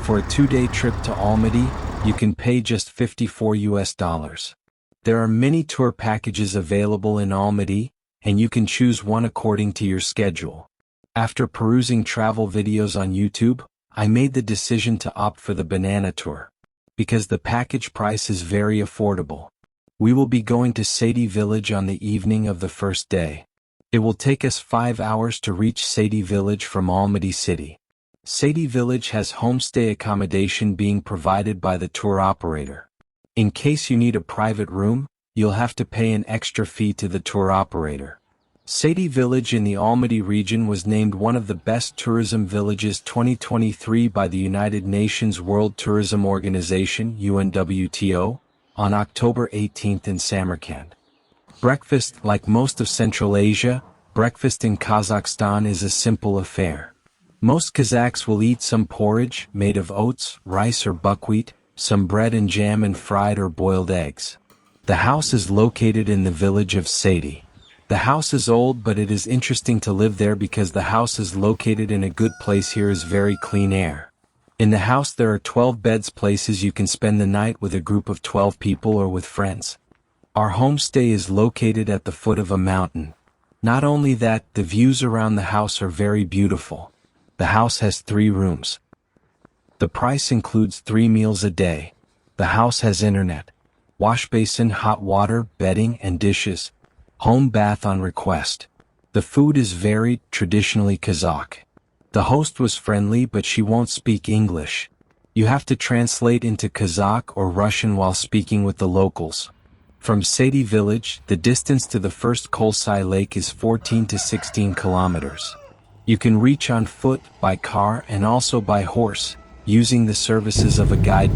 For a 2-day trip to Almaty, you can pay just $54. There are many tour packages available in Almaty, and you can choose one according to your schedule. After perusing travel videos on YouTube, I made the decision to opt for the banana tour, because the package price is very affordable. We will be going to Sadie village on the evening of the first day. It will take us 5 hours to reach Sadie village from Almaty city. Sadie village has homestay accommodation being provided by the tour operator. In case you need a private room, you'll have to pay an extra fee to the tour operator. Sadie village in the Almaty region was named one of the best tourism villages 2023 by the United Nations World Tourism Organization (UNWTO) on October 18th in Samarkand. Breakfast, like most of Central Asia, breakfast in Kazakhstan is a simple affair. Most Kazakhs will eat some porridge made of oats, rice or buckwheat, some bread and jam and fried or boiled eggs. The house is located in the village of Sadie. The house is old, but it is interesting to live there because the house is located in a good place. Here is very clean air. In the house there are 12 beds, places you can spend the night with a group of 12 people or with friends. Our homestay is located at the foot of a mountain. Not only that, the views around the house are very beautiful. The house has 3 rooms. The price includes 3 meals a day. The house has internet, wash basin, hot water, bedding and dishes, home bath on request. The food is very traditionally Kazakh. The host was friendly, but she won't speak English. You have to translate into Kazakh or Russian while speaking with the locals. From Sadie village, the distance to the first Kolsai lake is 14 to 16 kilometers. You can reach on foot, by car and also by horse, using the services of a guide.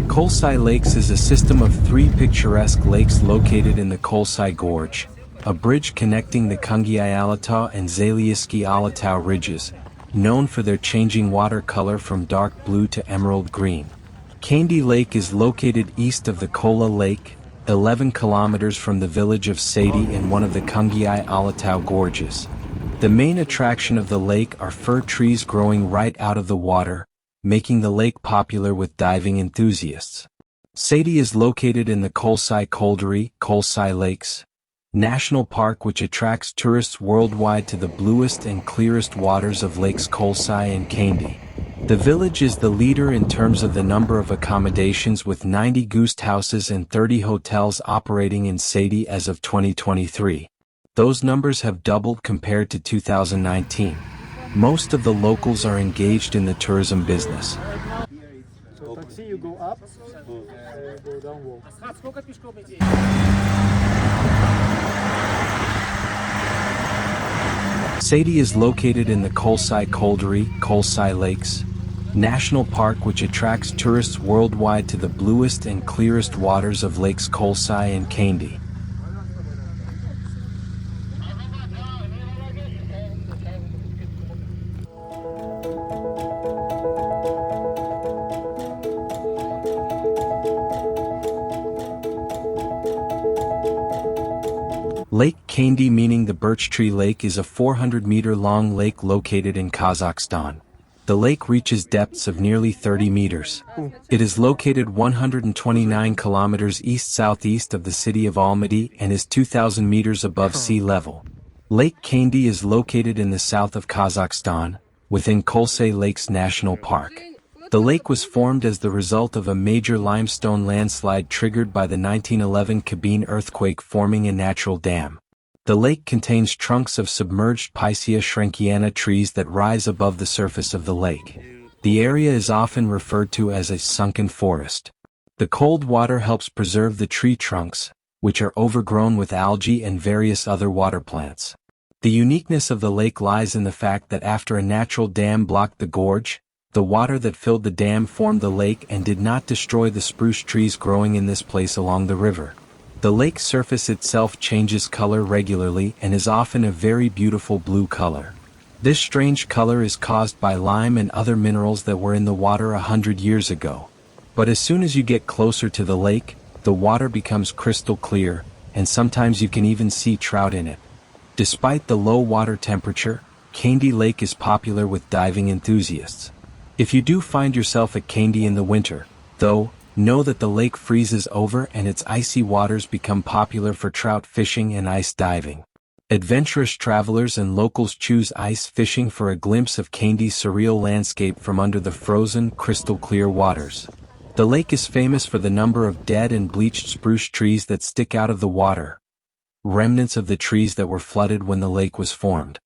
Kolsai Lakes is a system of 3 picturesque lakes located in the Kolsai Gorge, a bridge connecting the Kungiai Alatau and Zalieski Alatau ridges, known for their changing water color from dark blue to emerald green. Kandy Lake is located east of the Kola Lake, 11 kilometers from the village of Sadie in one of the Kungiai Alatau gorges. The main attraction of the lake are fir trees growing right out of the water, making the lake popular with diving enthusiasts. Sadie is located in the Kolsai Kolduri, Kolsai Lakes National Park, which attracts tourists worldwide to the bluest and clearest waters of Lakes Kolsai and Kandy. The village is the leader in terms of the number of accommodations, with 90 guest houses and 30 hotels operating in Sadie as of 2023. Those numbers have doubled compared to 2019. Most of the locals are engaged in the tourism business. So taxi, you go up, go down, walk. Sadie is located in the Kolsai Kolduri, Kolsai Lakes National Park, which attracts tourists worldwide to the bluest and clearest waters of Lakes Kolsai and Kandy. Lake Kandy, meaning the Birch Tree Lake, is a 400-meter-long lake located in Kazakhstan. The lake reaches depths of nearly 30 meters. It is located 129 kilometers east-southeast of the city of Almaty and is 2,000 meters above sea level. Lake Kandy is located in the south of Kazakhstan, within Kolsai Lakes National Park. The lake was formed as the result of a major limestone landslide triggered by the 1911 Kabin earthquake, forming a natural dam. The lake contains trunks of submerged Picea shrinkiana trees that rise above the surface of the lake. The area is often referred to as a sunken forest. The cold water helps preserve the tree trunks, which are overgrown with algae and various other water plants. The uniqueness of the lake lies in the fact that after a natural dam blocked the gorge, the water that filled the dam formed the lake and did not destroy the spruce trees growing in this place along the river. The lake surface itself changes color regularly and is often a very beautiful blue color. This strange color is caused by lime and other minerals that were in the water 100 years ago. But as soon as you get closer to the lake, the water becomes crystal clear, and sometimes you can even see trout in it. Despite the low water temperature, Kandy Lake is popular with diving enthusiasts. If you do find yourself at Kandy in the winter, though, know that the lake freezes over and its icy waters become popular for trout fishing and ice diving. Adventurous travelers and locals choose ice fishing for a glimpse of Kandy's surreal landscape from under the frozen, crystal-clear waters. The lake is famous for the number of dead and bleached spruce trees that stick out of the water, remnants of the trees that were flooded when the lake was formed.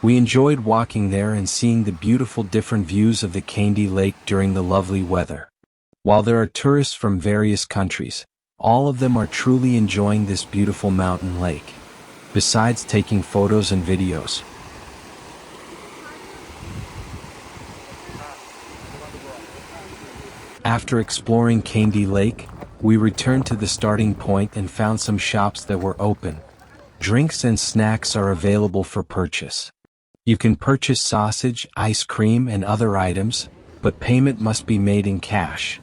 We enjoyed walking there and seeing the beautiful different views of the Kandy Lake during the lovely weather. While there are tourists from various countries, all of them are truly enjoying this beautiful mountain lake, besides taking photos and videos. After exploring Kandy Lake, we returned to the starting point and found some shops that were open. Drinks and snacks are available for purchase. You can purchase sausage, ice cream, and other items, but payment must be made in cash.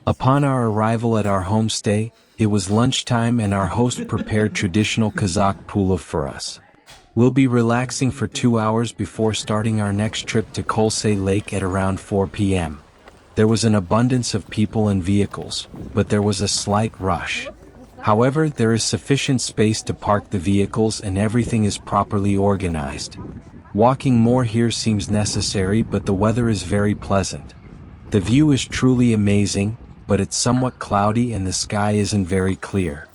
Upon our arrival at our homestay, it was lunchtime and our host prepared traditional Kazakh pulov for us. We'll be relaxing for 2 hours before starting our next trip to Homestay Lake at around 4 p.m. There was an abundance of people and vehicles, but there was a slight rush. However, there is sufficient space to park the vehicles and everything is properly organized. Walking more here seems necessary, but the weather is very pleasant. The view is truly amazing, but it's somewhat cloudy and the sky isn't very clear.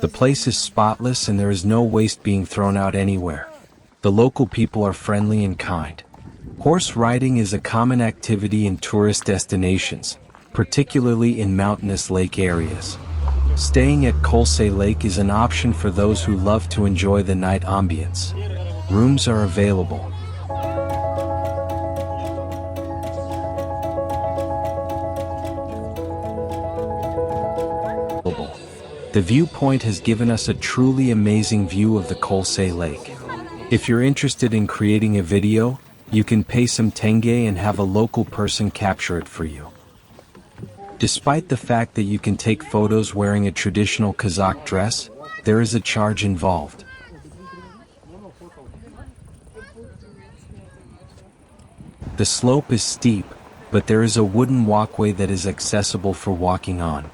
The place is spotless and there is no waste being thrown out anywhere. The local people are friendly and kind. Horse riding is a common activity in tourist destinations, particularly in mountainous lake areas. Staying at Homestay Lake is an option for those who love to enjoy the night ambience. Rooms are available. The viewpoint has given us a truly amazing view of the Homestay Lake. If you're interested in creating a video, you can pay some tenge and have a local person capture it for you. Despite the fact that you can take photos wearing a traditional Kazakh dress, there is a charge involved. The slope is steep, but there is a wooden walkway that is accessible for walking on.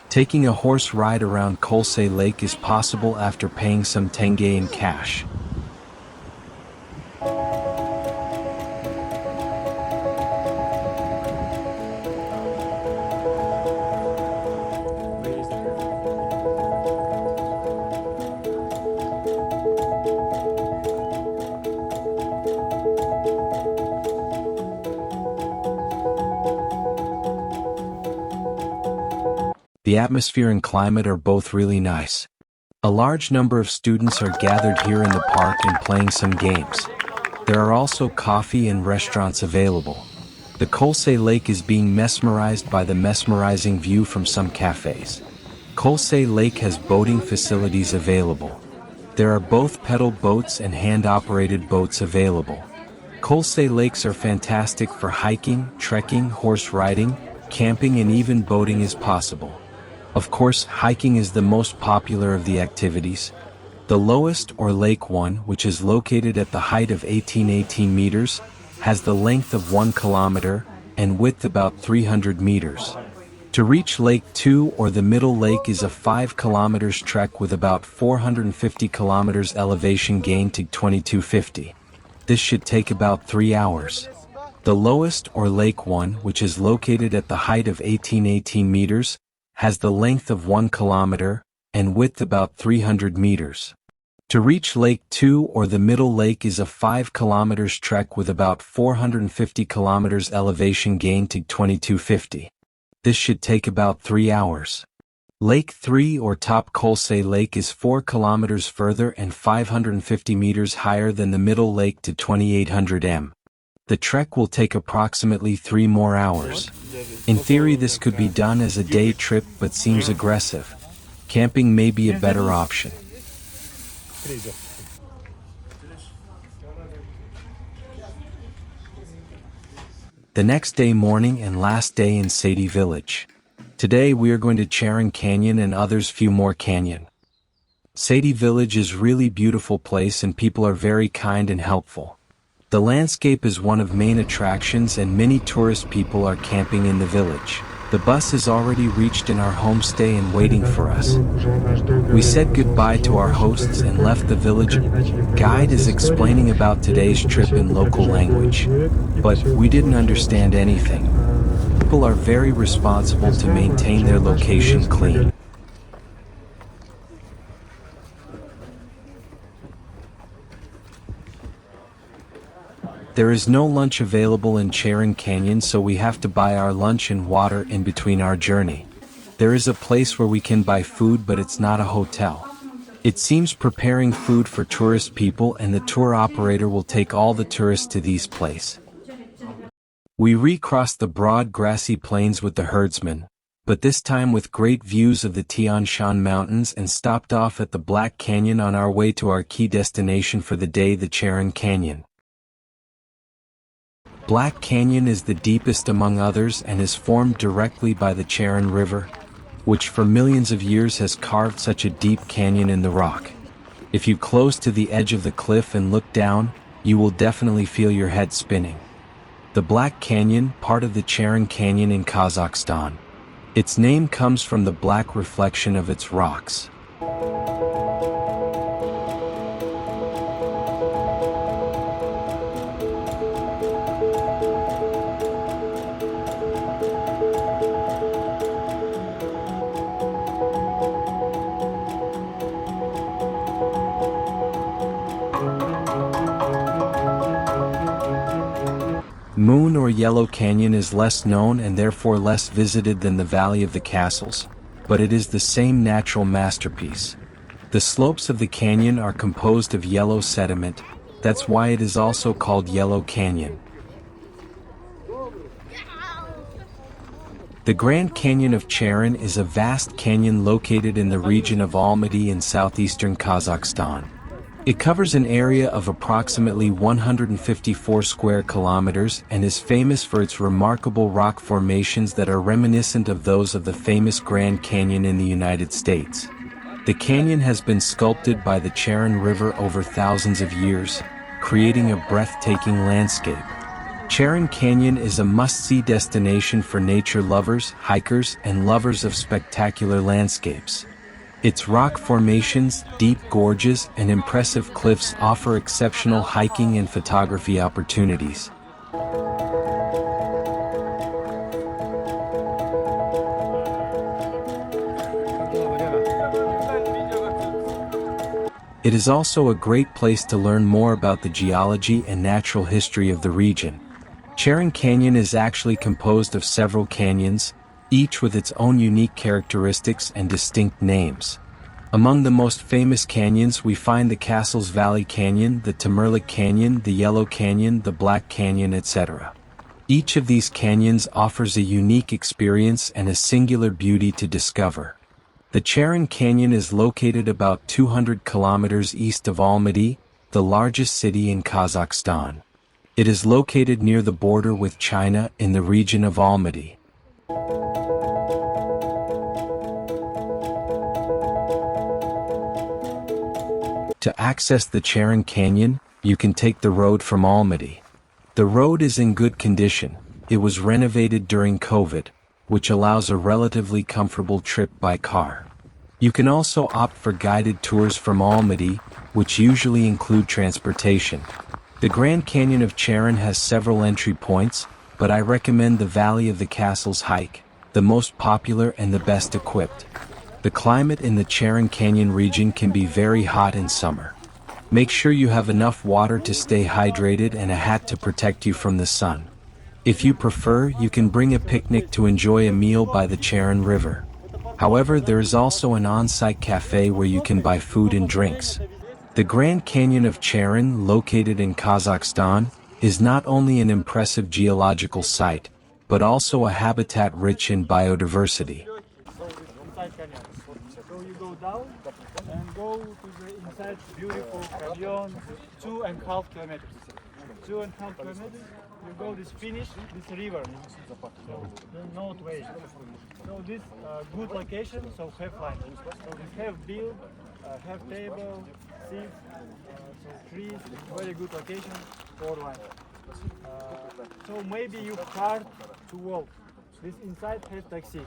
Taking a horse ride around Homestay Lake is possible after paying some tenge in cash. The atmosphere and climate are both really nice. A large number of students are gathered here in the park and playing some games. There are also coffee and restaurants available. The Homestay Lake is being mesmerized by the mesmerizing view from some cafes. Homestay Lake has boating facilities available. There are both pedal boats and hand-operated boats available. Homestay Lakes are fantastic for hiking, trekking, horse riding, camping, and even boating is possible. Of course, hiking is the most popular of the activities. The lowest, or Lake 1, which is located at the height of 1818 meters, has the length of 1 kilometer, and width about 300 meters. To reach Lake 2, or the middle lake, is a 5 kilometers trek with about 450 kilometers elevation gain to 2250. This should take about 3 hours. The lowest, or Lake 1, which is located at the height of 1818 meters, has the length of 1 kilometer, and width about 300 meters. To reach Lake 2, or the middle lake, is a 5 kilometers trek with about 450 kilometers elevation gain to 2250. This should take about 3 hours. Lake 3 or Top Kolse Lake is 4 kilometers further and 550 meters higher than the middle lake to 2800 m. The trek will take approximately 3 more hours. In theory this could be done as a day trip but seems aggressive. Camping may be a better option. The next day morning and last day in Sadie village. Today we are going to Charon Canyon and others few more canyon. Sadie village is really beautiful place and people are very kind and helpful. The landscape is one of main attractions and many tourist people are camping in the village. The bus has already reached in our homestay and waiting for us. We said goodbye to our hosts and left the village. Guide is explaining about today's trip in local language. But we didn't understand anything. People are very responsible to maintain their location clean. There is no lunch available in Charon Canyon, so we have to buy our lunch and water in between our journey. There is a place where we can buy food, but it's not a hotel. It seems preparing food for tourist people and the tour operator will take all the tourists to these places. We recrossed the broad grassy plains with the herdsman, but this time with great views of the Tian Shan Mountains, and stopped off at the Black Canyon on our way to our key destination for the day, the Charon Canyon. Black Canyon is the deepest among others and is formed directly by the Charon River, which for millions of years has carved such a deep canyon in the rock. If you close to the edge of the cliff and look down, you will definitely feel your head spinning. The Black Canyon, part of the Charon Canyon in Kazakhstan. Its name comes from the black reflection of its rocks. Moon or Yellow Canyon is less known and therefore less visited than the Valley of the Castles, but it is the same natural masterpiece. The slopes of the canyon are composed of yellow sediment, that's why it is also called Yellow Canyon. The Grand Canyon of Charon is a vast canyon located in the region of Almaty in southeastern Kazakhstan. It covers an area of approximately 154 square kilometers and is famous for its remarkable rock formations that are reminiscent of those of the famous Grand Canyon in the United States. The canyon has been sculpted by the Charon River over thousands of years, creating a breathtaking landscape. Charon Canyon is a must-see destination for nature lovers, hikers, and lovers of spectacular landscapes. Its rock formations, deep gorges, and impressive cliffs offer exceptional hiking and photography opportunities. It is also a great place to learn more about the geology and natural history of the region. Charon Canyon is actually composed of several canyons, each with its own unique characteristics and distinct names. Among the most famous canyons we find the Castles Valley Canyon, the Tamerlak Canyon, the Yellow Canyon, the Black Canyon, etc. Each of these canyons offers a unique experience and a singular beauty to discover. The Charon Canyon is located about 200 kilometers east of Almaty, the largest city in Kazakhstan. It is located near the border with China in the region of Almaty. To access the Charon Canyon, you can take the road from Almaty. The road is in good condition. It was renovated during COVID, which allows a relatively comfortable trip by car. You can also opt for guided tours from Almaty, which usually include transportation. The Grand Canyon of Charon has several entry points, but I recommend the Valley of the Castles hike, the most popular and the best equipped. The climate in the Charon Canyon region can be very hot in summer. Make sure you have enough water to stay hydrated and a hat to protect you from the sun. If you prefer, you can bring a picnic to enjoy a meal by the Charon River. However, there is also an on-site cafe where you can buy food and drinks. The Grand Canyon of Charon, located in Kazakhstan, is not only an impressive geological site, but also a habitat rich in biodiversity. So you go down and go to the inside beautiful canyon, 2.5 kilometers. 2.5 kilometers, you go this finish, this river. So there's no way. So this good location, so have fun. So we have build, have table, seats, so trees, very good location for wine. So maybe you hard to walk. This inside has taxi.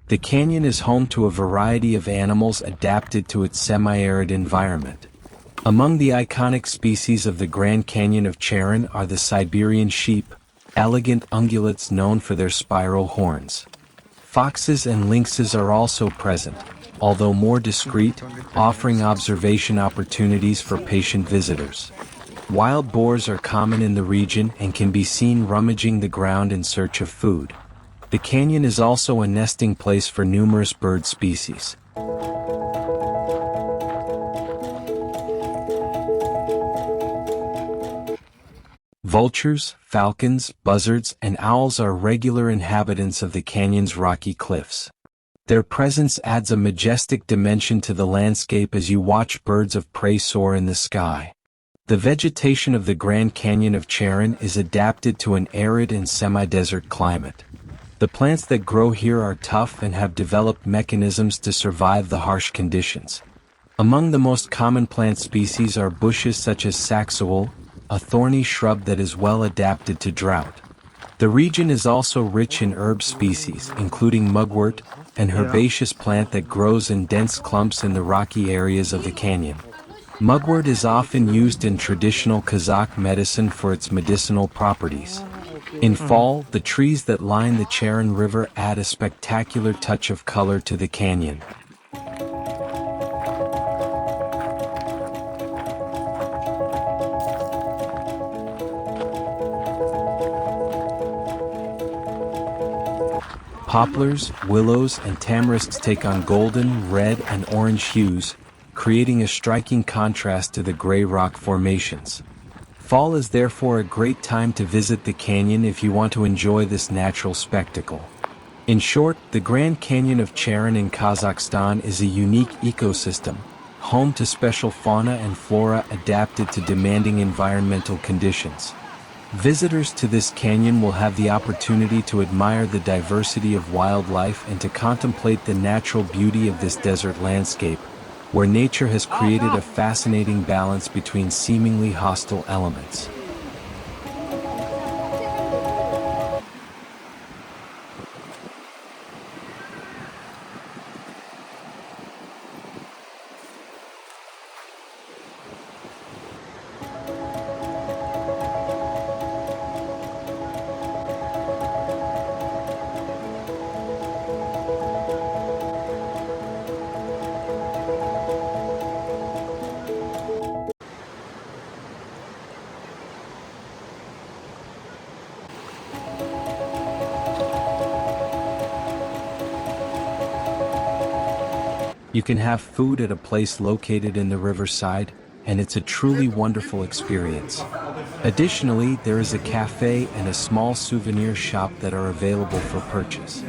The canyon is home to a variety of animals adapted to its semi-arid environment. Among the iconic species of the Grand Canyon of Charon are the Siberian sheep, elegant ungulates known for their spiral horns. Foxes and lynxes are also present, although more discreet, offering observation opportunities for patient visitors. Wild boars are common in the region and can be seen rummaging the ground in search of food. The canyon is also a nesting place for numerous bird species. Vultures, falcons, buzzards, and owls are regular inhabitants of the canyon's rocky cliffs. Their presence adds a majestic dimension to the landscape as you watch birds of prey soar in the sky. The vegetation of the Grand Canyon of Charon is adapted to an arid and semi-desert climate. The plants that grow here are tough and have developed mechanisms to survive the harsh conditions. Among the most common plant species are bushes such as saxaul, a thorny shrub that is well adapted to drought. The region is also rich in herb species, including mugwort, an herbaceous plant that grows in dense clumps in the rocky areas of the canyon. Mugwort is often used in traditional Kazakh medicine for its medicinal properties. In fall, the trees that line the Charon River add a spectacular touch of color to the canyon. Poplars, willows, and tamarisks take on golden, red, and orange hues, creating a striking contrast to the gray rock formations. Fall is therefore a great time to visit the canyon if you want to enjoy this natural spectacle. In short, the Grand Canyon of Charon in Kazakhstan is a unique ecosystem, home to special fauna and flora adapted to demanding environmental conditions. Visitors to this canyon will have the opportunity to admire the diversity of wildlife and to contemplate the natural beauty of this desert landscape, where nature has created a fascinating balance between seemingly hostile elements. You can have food at a place located in the riverside, and it's a truly wonderful experience. Additionally, there is a cafe and a small souvenir shop that are available for purchase.